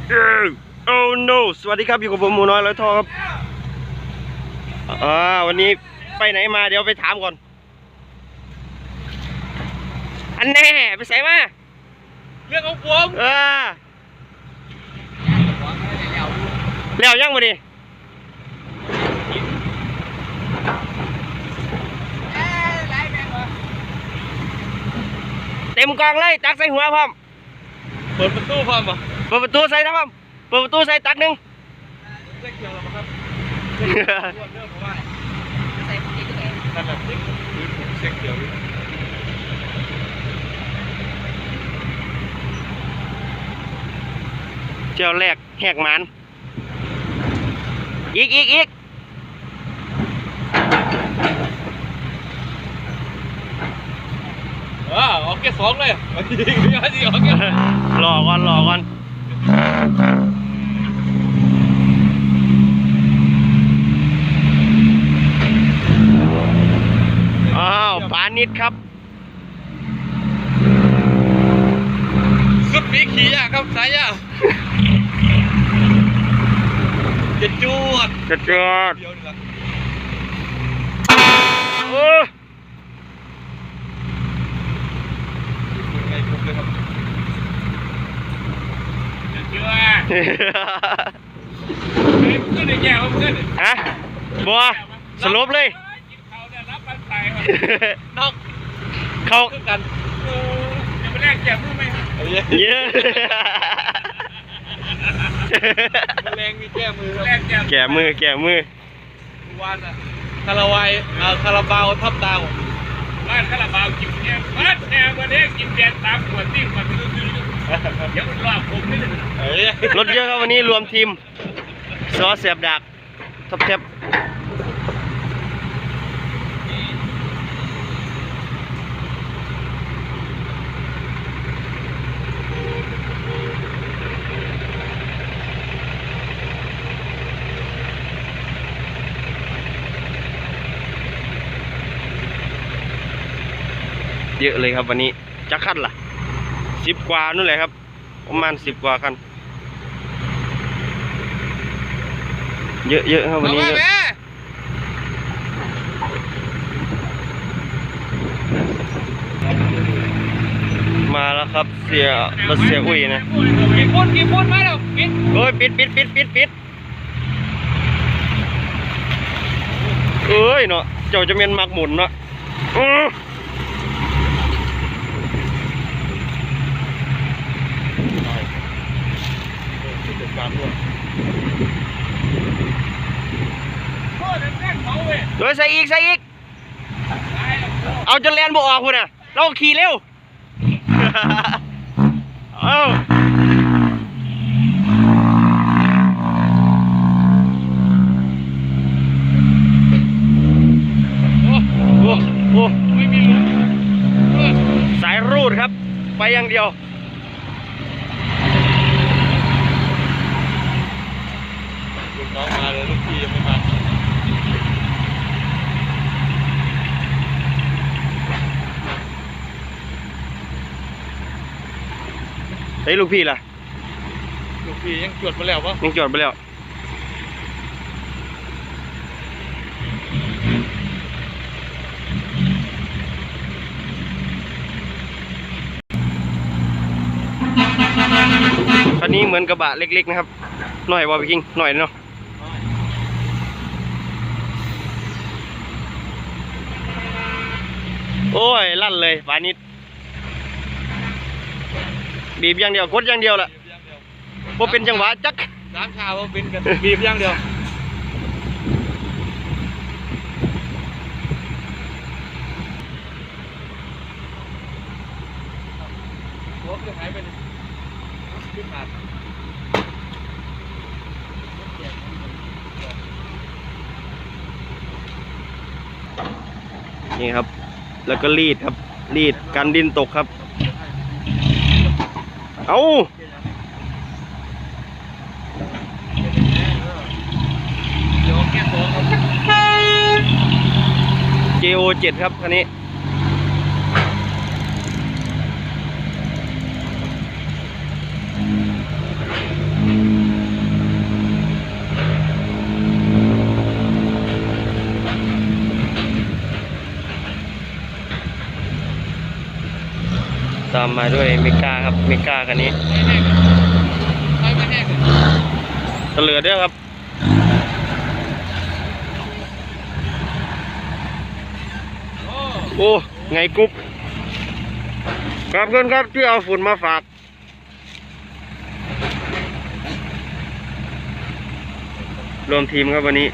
โอ้ no สวัสดีครับอยู่กับผมหมูน้อยร้อยทอครับวันนี้ไปไหนมาเดี๋ยวไปถามก่อนอันแน่ไปใส่มาเรื่องของผมแล้วยังมาดิเต็มกองเลยตักใส่หัวพร้อมเปิดประตูพร้อมป่ะเปิดประตูใส่นะพร้อมเปิดประตูใส่ตักหนึ่งเช็คเกี่ยวแล้วครับเรื่องของว่าใส่พวกนี้ด้วยนั่นแหละเช็คเกี่ยวเจ้าแรกแหกมันอีกออกแค่สองเลยมาทีออกแค่รอก่อนปานิดครับสุดมีขี่อ่ะครับสายอ่ะจะจวดเดี๋ยวนี่ละไงผมเลยครับจะจวดเฮ้ยมึงก็ได้แย่มึงก็ได้ฮะบัวสรุปเลยนอกเขากันจะไปแลกแจกมือไหมเยอะแรงมีแก้มือแก่มือวันอะคาราบาวทับดาวบ้านคาราบาวกินเนี่ยบ้านแนววันนี้กินเบียร์ตามขวดที่ขวดไปซื้อเดี๋ยวมันรอบผมนี่รถเยอะครับวันนี้รวมทีมซอสเสียบดักทับเทปเยอะเลยครับวันนี้จะขั้นล่ะ10 กว่านู่นแหละครับประมาณ10 กว่าคันเยอะครับวันนี้มาแล้วครับรถเสียอุ้ยนะกี่คนมาแล้วปิดโอ้ยปิดเอ้ยเนาะเจ้าจะเมียนมักหมุนเนาะโดยใส่อีกเอาจนแลนบ่ออกคุณน่ะเราขี่เร็วเอาโอ้ไม่มีสายรูดครับไปอย่างเดียวลูกน้องมาเลยลูกพี่ยังไม่มาเฮ้ยลูกพี่ล่ะลูกพี่ยังจวดไปแล้วปะยังจวดไปแล้วคันนี้เหมือนกระบะเล็กๆนะครับหน่อยว่าไปกิ้งหน่อยเนาะโอ้ยลั่นเลยปานิดบีบอย่างเดียวกดอย่างเดียวแหละพอเป็นจังหวะจักน้ำชาเป็นกันบีบอย่างเดียวหัวจะหายไปขึ้นมานี่ครับแล้วก็รีดครับรีดกันดินตกครับเอาJO7 ครับคันนี้ เ ตามมาด้วยเมกาครับเมกาคันนี้ ไม่แห้งเลย ตะเลือดด้วยครับโอ้ไงกุ๊บครับเพื่อนครับที่เอาฝุ่นมาฝากรวมทีมครับวันนี้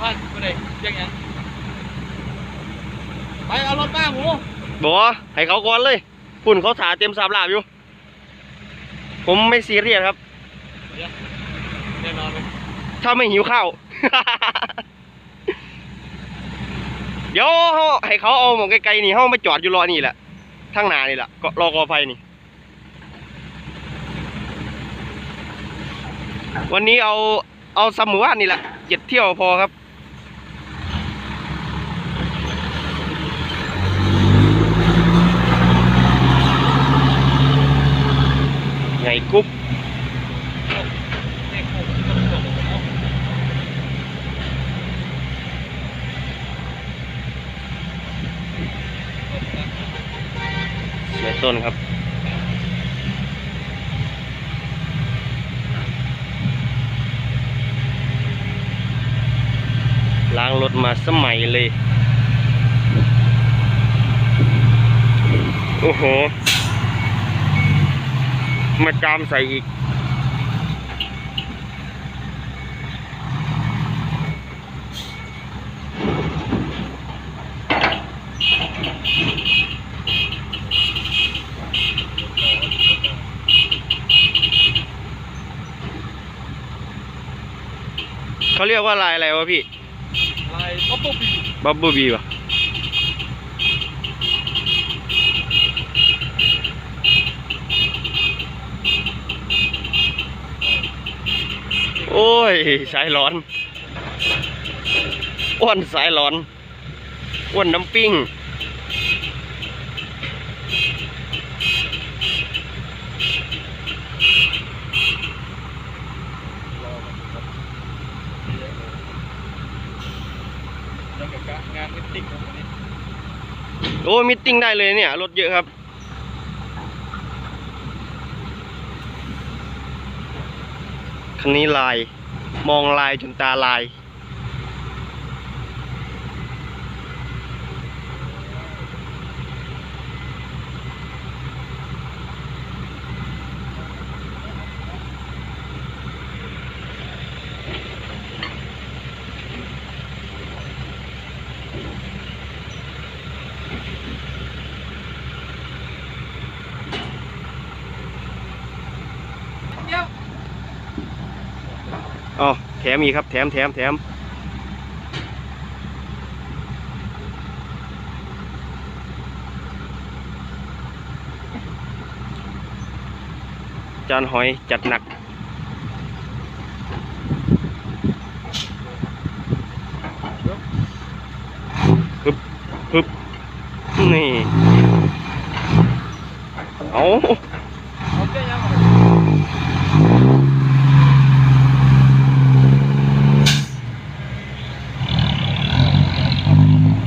ว่าไปไหนยังไปเอารถบ้าหมู บอกให้เขาก่อนเลยฝุ่นเขาถาเต็มสามลาบอยู่ ผมไม่ซีเรียสครับ แน่นอนเลย ถ้าไม่หิวข้าว เดี๋ยวให้เขาเอาหมองไกลๆนี่เขามาจอดอยู่รอนี่แหละทางหน้านี่แหละก็รอกอไฟนี่ วันนี้เอาซัมหมู่บ้านนี่แหละ7 เที่ยวพอครับไงกุ๊บในต้นครับล้างรถมาสมัยเลยโอ้โหมาจามใส่อีกเขาเรียกว่าลายอะไรวะพี่ ลายบับเบิ้ลบี บับเบิ้ลบีวะโอ้ยสายร้อนอ้วนสายร้อนอ้วนน้ำปิ้งงานมิตติ้งของวันนี้ โอ้มิตติ้งได้เลยเนี่ยรถเยอะครับคันนี้ลายมองลายจนตาลายอ๋อแถมอีกครับแถมจานหอยจัดหนักฮึบนี่เอา เอาเจ้ายัง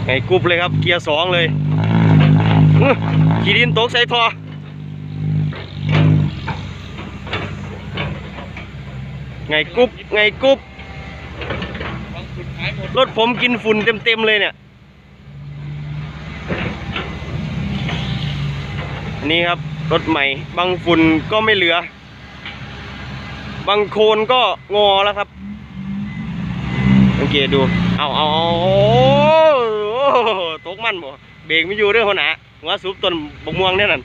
ไงกรุ๊บเลยครับเกียร์2เลยขี่ดินตกใส่ท่อไงกรุ๊บบางสุดหายหมด รถผมกินฝุ่นเต็มเลยเนี่ยนี่ครับรถใหม่บางฝุ่นก็ไม่เหลือบางโคนก็งอแล้วครับสังเกตดูเอาตกมันบ่เบรกไม่อยู่เรื่องหัวหน้าหัวสูบต้นบกม่วงเนี่ยนั่น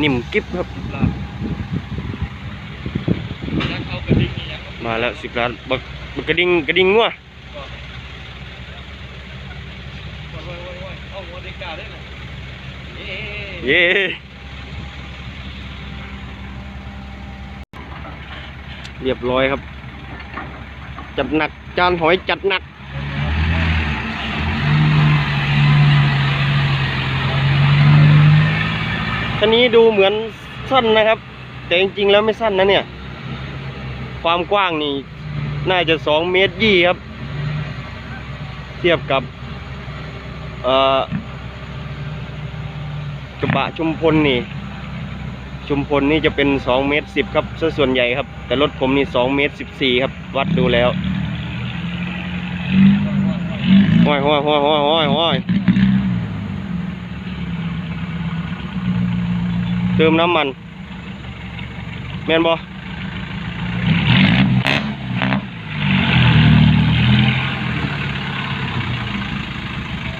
นิ่มกิ๊บครับมาแล้ว10 ล้านบักกระดิ่งงัวเอาหัวเด็กกาได้ไหมเย้ เรียบร้อยครับ จัดหนักจานหอยจัดหนักคันนี้ดูเหมือนสั้นนะครับ แต่จริงๆแล้วไม่สั้นนะเนี่ย ความกว้างนี่น่าจะ2 เมตร 20ครับ เทียบกับกระบะชุมพลนี่จะเป็น2 เมตร 10ครับส่วนใหญ่ครับแต่รถผมนี่2 เมตร 14ครับวัดดูแล้วห้อยเติมน้ำมันแม่นบ่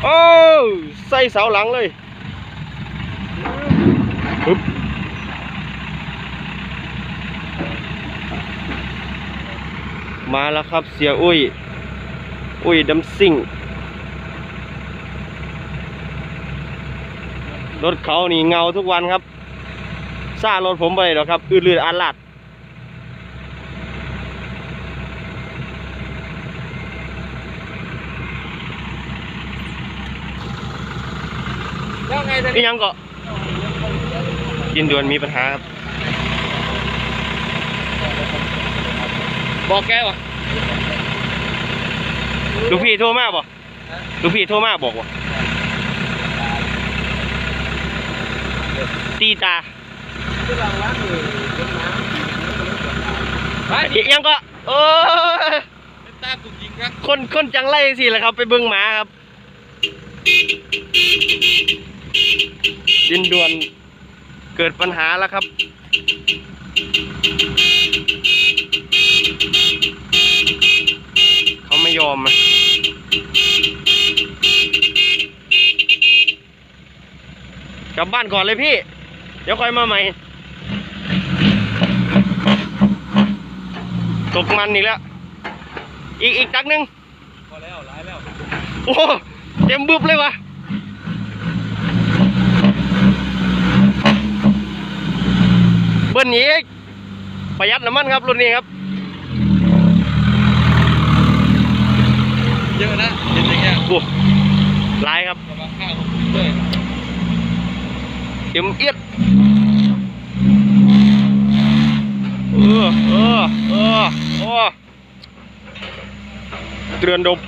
โอ้ใส่เสาหลังเลยปึ๊บมาแล้วครับเสียอุ้ยดำซิ่งรถเขานี่เงาทุกวันครับซ่ารถผมไปหรอกครับอืดๆอันลาดนี่ยังก็ยินด่วนมีปัญหาครับบอกแกวะ ลูกพี่โทรมาบ่ลูกพี่โทรมาบอกว่าตีตายังก็ตาตุกยิงครับ คนจังไรสิแหละครับไปเบิ้งหมาครับยินด่วนเกิดปัญหาแล้วครับเขาไม่ยอมกลับบ้านก่อนเลยพี่เดี๋ยวค่อยมาใหม่ตกมันอีกแล้วอีกตักนึงพอแล้วร้ายแล้วโอ้เต็มบึบเลยวะเบิ้ลนี้ประหยัดน้ำมันครับรุ่นนี้ครับเยอะนะเห็นอย่างเงี้ยโอ้หลายครับประมาณ5-6 เลยเต็มเอียดเตือนดบ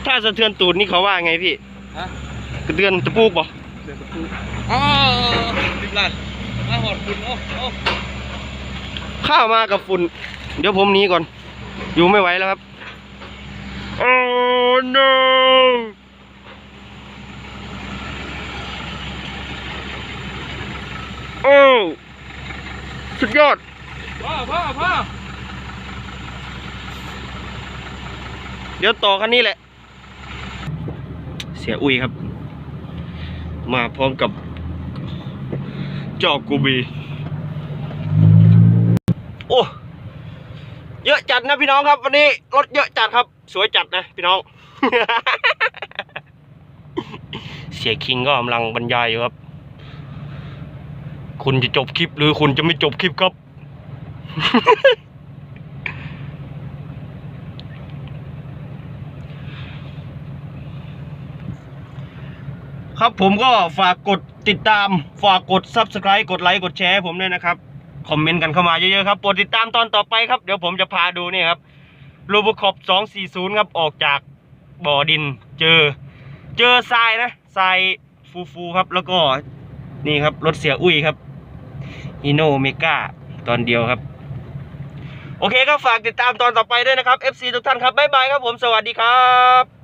ถ้าสะเทือนตูดนี่เขาว่าไงพี่กระเตือนตะปูกบ่อ๋อติดลัดมาหอดฝุ่นโอ้ข้าวมากับฝุ่นเดี๋ยวผมหนีก่อนอยู่ไม่ไหวแล้วครับโอ้ no โอ้สุดยอดพ่อเดี๋ยวต่อคันนี้แหละเสียอุ้ยครับมาพร้อมกับจอกูบีโอ้เยอะจัดนะพี่น้องครับวันนี้รถเยอะจัดครับสวยจัดนะพี่น้อง เสียคิงก็กำลังบรรยายอยู่ครับคุณจะจบคลิปหรือคุณจะไม่จบคลิปครับ ครับผมก็ฝากกดติดตามฝากกด Subscribe กดไลค์กดแชร์ให้ผมด้วยนะครับคอมเมนต์กันเข้ามาเยอะๆครับโปรดติดตามตอนต่อไปครับเดี๋ยวผมจะพาดูนี่ครับโรบคอป240ครับออกจากบ่อดินเจอทรายนะทรายฟูครับแล้วก็นี่ครับรถเสียอุ้ยครับฮีโน่เมกาตอนเดียวครับโอเคก็ฝากติดตามตอนต่อไปด้วยนะครับ FC ทุกท่านครับบ๊ายบายครับผมสวัสดีครับ